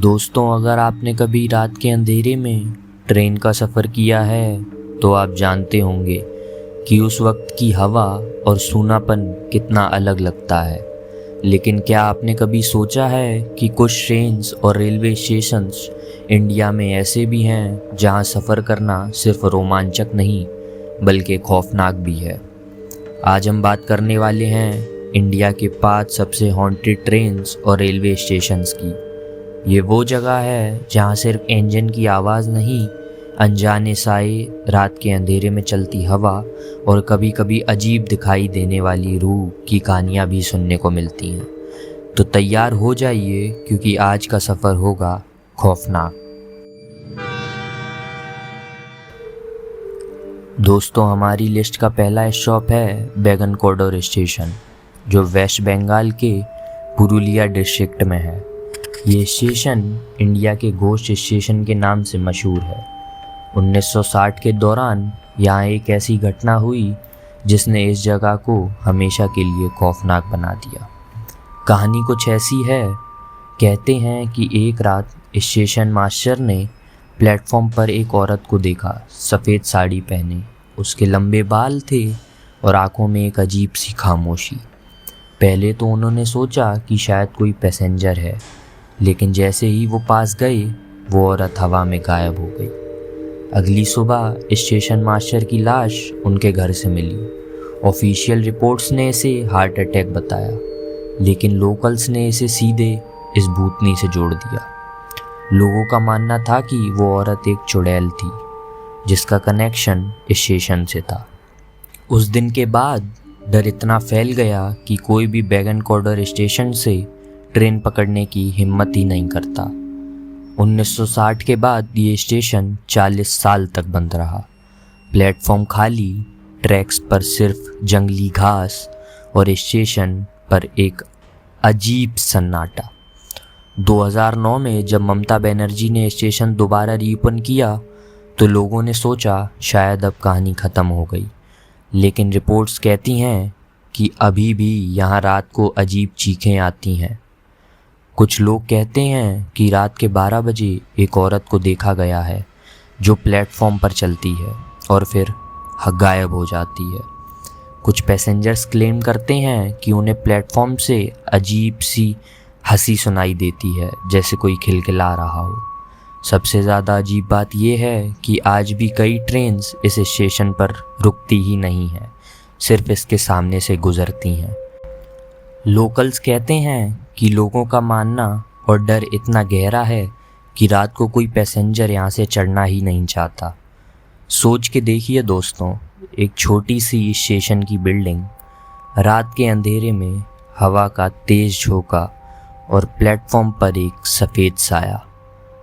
दोस्तों, अगर आपने कभी रात के अंधेरे में ट्रेन का सफ़र किया है तो आप जानते होंगे कि उस वक्त की हवा और सूनापन कितना अलग लगता है। लेकिन क्या आपने कभी सोचा है कि कुछ ट्रेन्स और रेलवे स्टेशंस इंडिया में ऐसे भी हैं जहां सफ़र करना सिर्फ रोमांचक नहीं बल्कि खौफनाक भी है। आज हम बात करने वाले हैं इंडिया के 5 सबसे हॉन्टेड ट्रेन्स और रेलवे स्टेशंस की। ये वो जगह है जहाँ सिर्फ इंजन की आवाज़ नहीं, अनजाने साए, रात के अंधेरे में चलती हवा और कभी कभी अजीब दिखाई देने वाली रूह की कहानियाँ भी सुनने को मिलती हैं। तो तैयार हो जाइए क्योंकि आज का सफ़र होगा खौफनाक। दोस्तों, हमारी लिस्ट का पहला स्टॉप है बैगन कॉरिडोर स्टेशन, जो वेस्ट बंगाल के पुरुलिया डिस्ट्रिक्ट में है। ये स्टेशन इंडिया के घोस्ट स्टेशन के नाम से मशहूर है। 1960 के दौरान यहाँ एक ऐसी घटना हुई जिसने इस जगह को हमेशा के लिए खौफनाक बना दिया। कहानी कुछ ऐसी है। कहते हैं कि एक रात स्टेशन मास्टर ने प्लेटफॉर्म पर एक औरत को देखा, सफ़ेद साड़ी पहने, उसके लंबे बाल थे और आंखों में एक अजीब सी खामोशी। पहले तो उन्होंने सोचा कि शायद कोई पैसेंजर है, लेकिन जैसे ही वो पास गए वो औरत हवा में गायब हो गई। अगली सुबह स्टेशन मास्टर की लाश उनके घर से मिली। ऑफिशियल रिपोर्ट्स ने इसे हार्ट अटैक बताया, लेकिन लोकल्स ने इसे सीधे इस भूतनी से जोड़ दिया। लोगों का मानना था कि वो औरत एक चुड़ैल थी जिसका कनेक्शन स्टेशन से था। उस दिन के बाद डर इतना फैल गया कि कोई भी बैगन कॉरिडोर स्टेशन से ट्रेन पकड़ने की हिम्मत ही नहीं करता। 1960 के बाद ये स्टेशन 40 साल तक बंद रहा। प्लेटफॉर्म खाली, ट्रैक्स पर सिर्फ जंगली घास और स्टेशन पर एक अजीब सन्नाटा। 2009 में जब ममता बनर्जी ने स्टेशन दोबारा रीओपन किया तो लोगों ने सोचा शायद अब कहानी ख़त्म हो गई, लेकिन रिपोर्ट्स कहती हैं कि अभी भी यहाँ रात को अजीब चीखें आती हैं। कुछ लोग कहते हैं कि रात के 12 बजे एक औरत को देखा गया है जो प्लेटफॉर्म पर चलती है और फिर गायब हो जाती है। कुछ पैसेंजर्स क्लेम करते हैं कि उन्हें प्लेटफॉर्म से अजीब सी हंसी सुनाई देती है, जैसे कोई खिलखिला रहा हो। सबसे ज़्यादा अजीब बात यह है कि आज भी कई ट्रेन्स इस स्टेशन पर रुकती ही नहीं हैं, सिर्फ इसके सामने से गुजरती हैं। लोकल्स कहते हैं कि लोगों का मानना और डर इतना गहरा है कि रात को कोई पैसेंजर यहाँ से चढ़ना ही नहीं चाहता। सोच के देखिए दोस्तों, एक छोटी सी स्टेशन की बिल्डिंग, रात के अंधेरे में हवा का तेज़ झोंका और प्लेटफॉर्म पर एक सफ़ेद साया।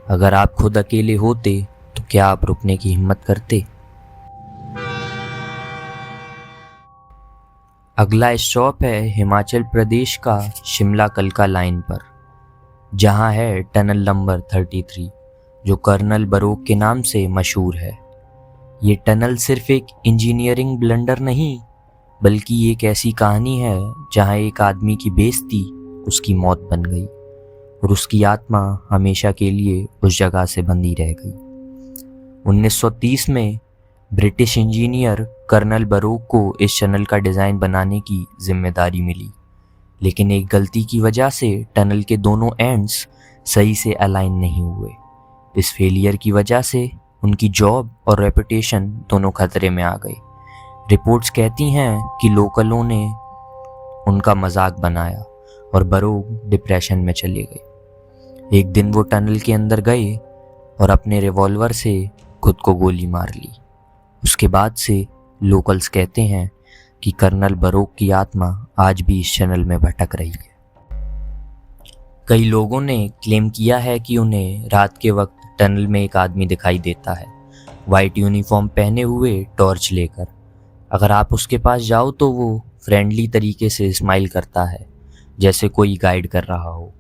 अगर आप खुद अकेले होते तो क्या आप रुकने की हिम्मत करते? अगला स्टॉप है हिमाचल प्रदेश का शिमला कलका लाइन पर, जहां है टनल नंबर 33, जो कर्नल बरोक के नाम से मशहूर है। ये टनल सिर्फ एक इंजीनियरिंग ब्लंडर नहीं बल्कि एक ऐसी कहानी है जहां एक आदमी की बेइज्जती उसकी मौत बन गई और उसकी आत्मा हमेशा के लिए उस जगह से बंधी रह गई। 1930 में ब्रिटिश इंजीनियर कर्नल बरोक को इस टनल का डिज़ाइन बनाने की जिम्मेदारी मिली, लेकिन एक गलती की वजह से टनल के दोनों एंड्स सही से अलाइन नहीं हुए। इस फेलियर की वजह से उनकी जॉब और रेपुटेशन दोनों खतरे में आ गए। रिपोर्ट्स कहती हैं कि लोकलों ने उनका मजाक बनाया और बरोक डिप्रेशन में चले गए। एक दिन वो टनल के अंदर गए और अपने रिवॉल्वर से खुद को गोली मार ली। उसके बाद से लोकल्स कहते हैं कि कर्नल बरोक की आत्मा आज भी इस टनल में भटक रही है। कई लोगों ने क्लेम किया है कि उन्हें रात के वक्त टनल में एक आदमी दिखाई देता है, वाइट यूनिफॉर्म पहने हुए, टॉर्च लेकर। अगर आप उसके पास जाओ तो वो फ्रेंडली तरीके से स्माइल करता है, जैसे कोई गाइड कर रहा हो,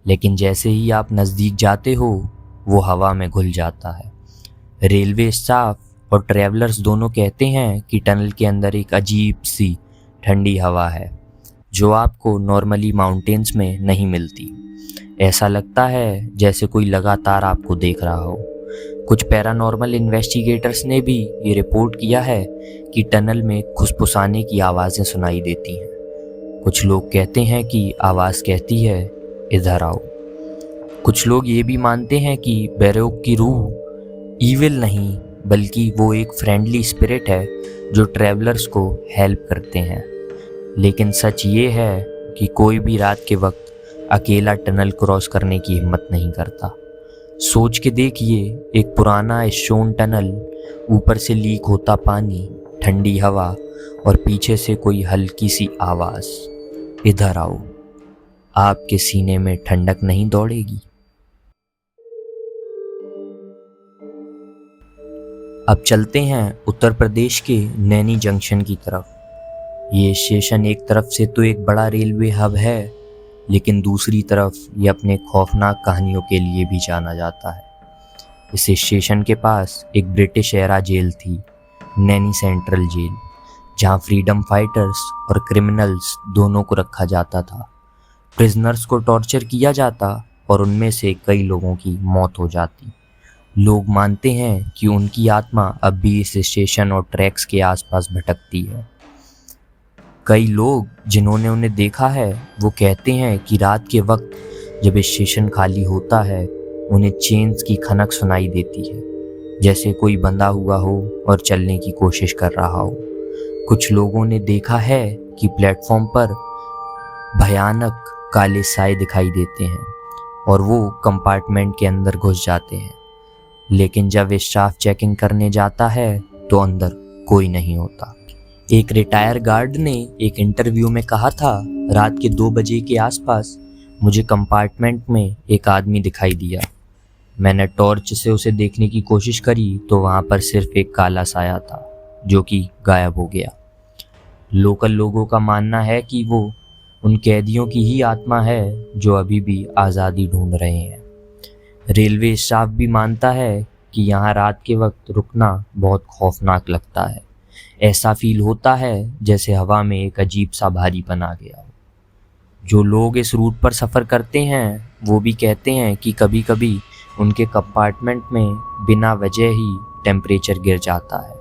लेकिन जैसे ही आप नज़दीक जाते हो वो हवा में घुल जाता है। रेलवे स्टाफ और ट्रैवलर्स दोनों कहते हैं कि टनल के अंदर एक अजीब सी ठंडी हवा है जो आपको नॉर्मली माउंटेन्स में नहीं मिलती। ऐसा लगता है जैसे कोई लगातार आपको देख रहा हो। कुछ पैरानॉर्मल इन्वेस्टिगेटर्स ने भी ये रिपोर्ट किया है कि टनल में खुसफुसाने की आवाज़ें सुनाई देती हैं। कुछ लोग कहते हैं कि आवाज़ कहती है इधर आओ। कुछ लोग ये भी मानते हैं कि बैरोक की रूह ईविल नहीं बल्कि वो एक फ्रेंडली स्पिरिट है जो ट्रैवलर्स को हेल्प करते हैं। लेकिन सच ये है कि कोई भी रात के वक्त अकेला टनल क्रॉस करने की हिम्मत नहीं करता। सोच के देखिए, एक पुराना स्टोन टनल, ऊपर से लीक होता पानी, ठंडी हवा और पीछे से कोई हल्की सी आवाज़, इधर आओ। आपके सीने में ठंडक नहीं दौड़ेगी? अब चलते हैं उत्तर प्रदेश के नैनी जंक्शन की तरफ। ये स्टेशन एक तरफ से तो एक बड़ा रेलवे हब है, लेकिन दूसरी तरफ ये अपने खौफनाक कहानियों के लिए भी जाना जाता है। इस स्टेशन के पास एक ब्रिटिश एरा जेल थी, नैनी सेंट्रल जेल, जहाँ फ्रीडम फाइटर्स और क्रिमिनल्स दोनों को रखा जाता था। प्रिजनर्स को टॉर्चर किया जाता और उनमें से कई लोगों की मौत हो जाती। लोग मानते हैं कि उनकी आत्मा अब भी इस स्टेशन और ट्रैक्स के आसपास भटकती है। कई लोग जिन्होंने उन्हें देखा है वो कहते हैं कि रात के वक्त जब स्टेशन खाली होता है, उन्हें चेन्स की खनक सुनाई देती है, जैसे कोई बंधा हुआ हो और चलने की कोशिश कर रहा हो। कुछ लोगों ने देखा है कि प्लेटफॉर्म पर भयानक काले साए दिखाई देते हैं और वो कंपार्टमेंट के अंदर घुस जाते हैं, लेकिन जब स्टाफ चेकिंग करने जाता है तो अंदर कोई नहीं होता। एक रिटायर गार्ड ने एक इंटरव्यू में कहा था, रात के 2 बजे के आसपास मुझे कंपार्टमेंट में एक आदमी दिखाई दिया। मैंने टॉर्च से उसे देखने की कोशिश करी तो वहाँ पर सिर्फ एक काला साया था जो कि गायब हो गया। लोकल लोगों का मानना है कि वो उन कैदियों की ही आत्मा है जो अभी भी आज़ादी ढूंढ रहे हैं। रेलवे स्टाफ भी मानता है कि यहाँ रात के वक्त रुकना बहुत खौफनाक लगता है। ऐसा फील होता है जैसे हवा में एक अजीब सा भारीपन आ गया हो। जो लोग इस रूट पर सफ़र करते हैं वो भी कहते हैं कि कभी कभी उनके कंपार्टमेंट में बिना वजह ही टेम्परेचर गिर जाता है।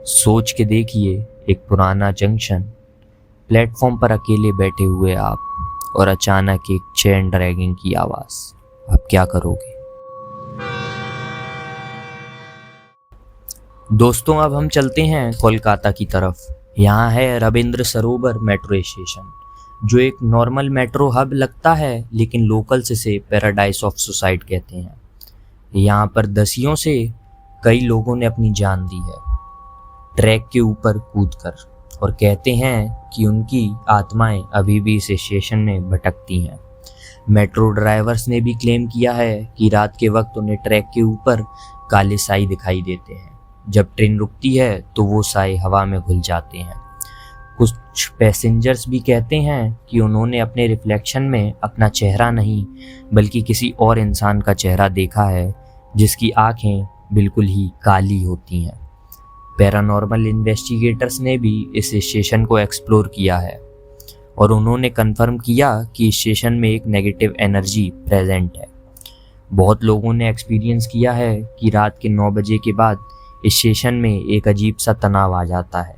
सोच के देखिए, एक पुराना जंक्शन, प्लेटफॉर्म पर अकेले बैठे हुए आप और अचानक एक चेन ड्रैगिंग की आवाज़। आप क्या करोगे? दोस्तों, अब हम चलते हैं कोलकाता की तरफ। यहाँ है रविंद्र सरोवर मेट्रो स्टेशन, जो एक नॉर्मल मेट्रो हब लगता है, लेकिन लोकल्स इसे पैराडाइज ऑफ सुसाइड कहते हैं। यहाँ पर दसियों से कई लोगों ने अपनी जान दी है ट्रैक के ऊपर कूदकर, और कहते हैं कि उनकी आत्माएं अभी भी इस स्टेशन में भटकती हैं। मेट्रो ड्राइवर्स ने भी क्लेम किया है कि रात के वक्त उन्हें ट्रैक के ऊपर काले साए दिखाई देते हैं। जब ट्रेन रुकती है तो वो साए हवा में घुल जाते हैं। कुछ पैसेंजर्स भी कहते हैं कि उन्होंने अपने रिफ्लेक्शन में अपना चेहरा नहीं बल्कि किसी और इंसान का चेहरा देखा है, जिसकी आंखें बिल्कुल ही काली होती हैं। पैरानॉर्मल इन्वेस्टिगेटर्स ने भी इस स्टेशन को एक्सप्लोर किया है और उन्होंने कंफर्म किया कि स्टेशन में एक नेगेटिव एनर्जी प्रेजेंट है। बहुत लोगों ने एक्सपीरियंस किया है कि रात के 9 बजे के बाद स्टेशन में एक अजीब सा तनाव आ जाता है।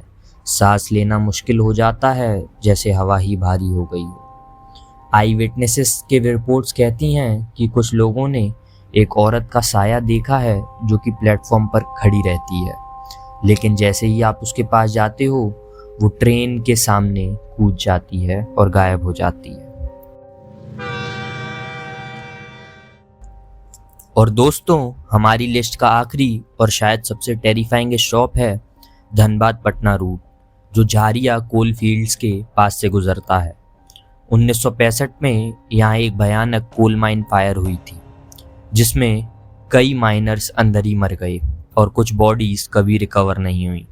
सांस लेना मुश्किल हो जाता है, जैसे हवा ही भारी हो गई हो। आई विटनेसेस के रिपोर्ट्स कहती हैं कि कुछ लोगों ने एक औरत का साया देखा है जो कि प्लेटफॉर्म पर खड़ी रहती है, लेकिन जैसे ही आप उसके पास जाते हो वो ट्रेन के सामने कूद जाती है और गायब हो जाती है। और दोस्तों, हमारी लिस्ट का आखिरी और शायद सबसे टेरिफाइंग स्टॉप है धनबाद पटना रूट, जो झारिया कोल फील्ड्स के पास से गुजरता है। 1965 में यहाँ एक भयानक कोल माइन फायर हुई थी, जिसमें कई माइनर्स अंदर ही मर गए और कुछ बॉडीज कभी रिकवर नहीं हुई।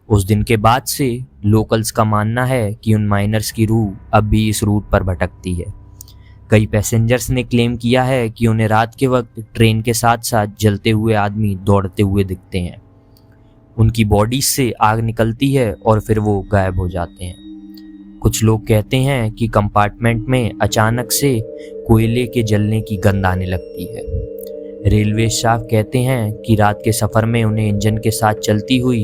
उस दिन के बाद से लोकल्स का मानना है कि उन माइनर्स की रूह अब भी इस रूट पर भटकती है। कई पैसेंजर्स ने क्लेम किया है कि उन्हें रात के वक्त ट्रेन के साथ साथ जलते हुए आदमी दौड़ते हुए दिखते हैं। उनकी बॉडी से आग निकलती है और फिर वो गायब हो जाते हैं। कुछ लोग कहते हैं कि कंपार्टमेंट में अचानक से कोयले के जलने की गंध आने लगती है। रेलवे स्टाफ कहते हैं कि रात के सफ़र में उन्हें इंजन के साथ चलती हुई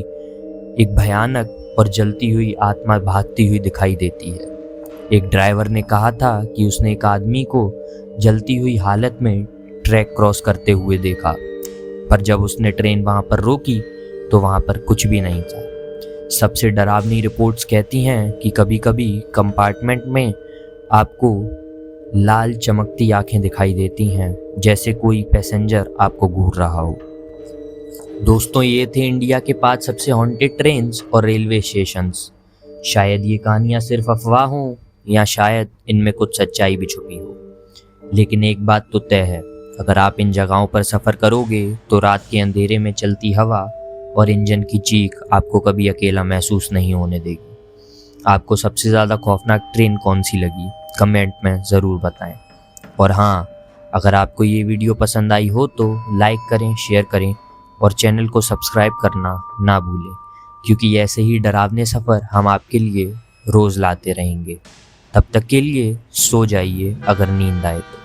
एक भयानक और जलती हुई आत्मा भागती हुई दिखाई देती है। एक ड्राइवर ने कहा था कि उसने एक आदमी को जलती हुई हालत में ट्रैक क्रॉस करते हुए देखा, पर जब उसने ट्रेन वहाँ पर रोकी तो वहाँ पर कुछ भी नहीं था। सबसे डरावनी रिपोर्ट्स कहती हैं कि कभी कभी कंपार्टमेंट में आपको लाल चमकती आंखें दिखाई देती हैं, जैसे कोई पैसेंजर आपको घूर रहा हो। दोस्तों, ये थे इंडिया के 5 सबसे हॉन्टेड ट्रेन्स और रेलवे स्टेशंस। शायद ये कहानियाँ सिर्फ अफवाह हों या शायद इनमें कुछ सच्चाई भी छुपी हो, लेकिन एक बात तो तय है, अगर आप इन जगहों पर सफ़र करोगे तो रात के अंधेरे में चलती हवा और इंजन की चीख आपको कभी अकेला महसूस नहीं होने देगी। आपको सबसे ज़्यादा खौफनाक ट्रेन कौन सी लगी, कमेंट में ज़रूर बताएं। और हाँ, अगर आपको ये वीडियो पसंद आई हो तो लाइक करें, शेयर करें और चैनल को सब्सक्राइब करना ना भूलें, क्योंकि ऐसे ही डरावने सफ़र हम आपके लिए रोज़ लाते रहेंगे। तब तक के लिए सो जाइए अगर नींद आए तो।